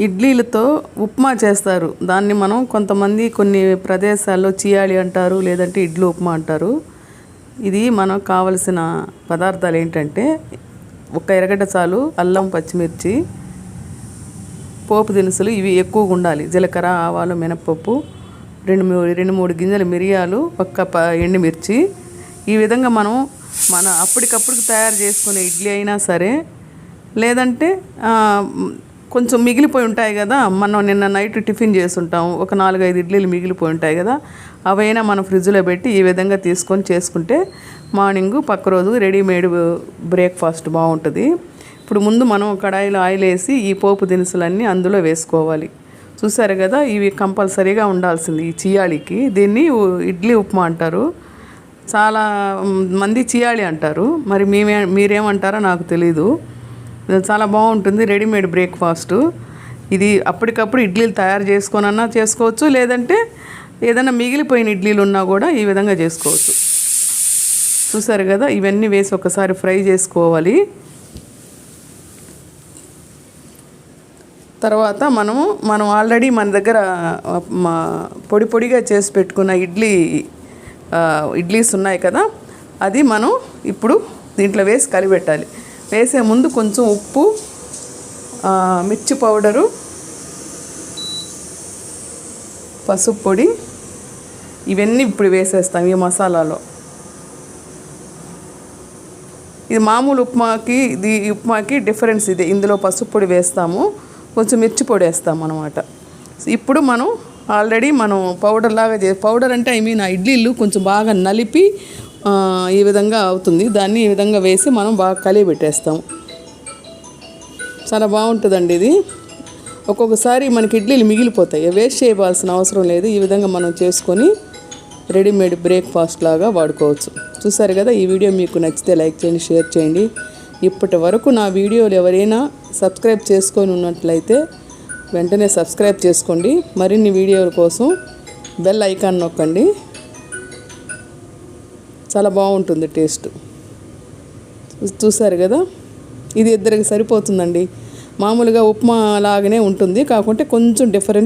ఇడ్లీలతో ఉప్మా చేస్తారు. దాన్ని మనం కొంతమంది కొన్ని ప్రదేశాల్లో చియాలి అంటారు, లేదంటే ఇడ్లీ ఉప్మా అంటారు. ఇది మనకు కావలసిన పదార్థాలు ఏంటంటే ఒక ఎర్రగడ్డ చాలు, అల్లం, పచ్చిమిర్చి, పోపు దినుసులు ఇవి ఎక్కువగా ఉండాలి. జీలకర్ర, ఆవాలు, మినపప్పు, రెండు మూడు గింజల మిరియాలు, ఒక్క ఎండుమిర్చి. ఈ విధంగా మనం అప్పటికప్పుడు తయారు చేసుకునే ఇడ్లీ అయినా సరే, లేదంటే కొంచెం మిగిలిపోయి ఉంటాయి కదా, మనం నిన్న నైట్ టిఫిన్ చేసుంటాం, ఒక 4-5 ఇడ్లీలు మిగిలిపోయి ఉంటాయి కదా, అవైనా మనం ఫ్రిడ్జ్లో పెట్టి ఈ విధంగా తీసుకొని చేసుకుంటే మార్నింగ్ పక్క రోజు రెడీమేడ్ బ్రేక్ఫాస్ట్ బాగుంటుంది. ఇప్పుడు ముందు మనం కడాయిలో ఆయిల్ వేసి ఈ పోపు దినుసులన్నీ అందులో వేసుకోవాలి. చూసారు కదా, ఇవి కంపల్సరీగా ఉండాల్సింది ఈ చియాళీకి. దీన్ని ఇడ్లీ ఉప్మా అంటారు, చాలా మంది చియాళీ అంటారు. మరి మీరేమంటారో నాకు తెలీదు. చాలా బాగుంటుంది రెడీమేడ్ బ్రేక్ఫాస్ట్. ఇది అప్పటికప్పుడు ఇడ్లీలు తయారు చేసుకొనన్నా చేసుకోవచ్చు, లేదంటే ఏదైనా మిగిలిపోయిన ఇడ్లీలు ఉన్నా కూడా ఈ విధంగా చేసుకోవచ్చు. చూసారు కదా, ఇవన్నీ వేసి ఒకసారి ఫ్రై చేసుకోవాలి. తర్వాత మనం ఆల్రెడీ మన దగ్గర పొడిగా చేసి పెట్టుకున్న ఇడ్లీస్ ఉన్నాయి కదా, అది మనం ఇప్పుడు దీంట్లో వేసి కలిపెట్టాలి. వేసే ముందు కొంచెం ఉప్పు, మిర్చి పౌడరు, పసుపు పొడి ఇవన్నీ ఇప్పుడు వేసేస్తాం ఈ మసాలాలో. ఇది మామూలు ఉప్మాకి ఈ ఉప్మాకి డిఫరెన్స్ ఇది. ఇందులో పసుపు పొడి వేస్తాము, కొంచెం మిర్చి పొడి వేస్తాము అన్నమాట. ఇప్పుడు మనం ఆల్రెడీ పౌడర్ లాగా పౌడర్ అంటే ఆ ఇడ్లీలు కొంచెం బాగా నలిపి ఈ విధంగా అవుతుంది. దాన్ని ఈ విధంగా వేసి మనం బాగా కలిపి పెట్టేస్తాము. చాలా బాగుంటుందండి ఇది. ఒక్కొక్కసారి మనకి ఇడ్లీలు మిగిలిపోతాయి, వేస్ట్ చేయవలసిన అవసరం లేదు. ఈ విధంగా మనం చేసుకొని రెడీమేడ్ బ్రేక్ఫాస్ట్ లాగా వాడుకోవచ్చు. చూసారు కదా, ఈ వీడియో మీకు నచ్చితే లైక్ చేయండి, షేర్ చేయండి. ఇప్పటి వరకు నా వీడియోలు ఎవరైనా సబ్స్క్రైబ్ చేసుకొని ఉన్నట్లయితే వెంటనే సబ్స్క్రైబ్ చేసుకోండి. మరిన్ని వీడియోల కోసం బెల్ ఐకాన్ నొక్కండి. చాలా బాగుంటుంది టేస్ట్. చూసారు కదా, ఇది ఇద్దరికి సరిపోతుందండి. మామూలుగా ఉప్మా లాగానే ఉంటుంది, కాకుంటే కొంచెం డిఫరెంట్.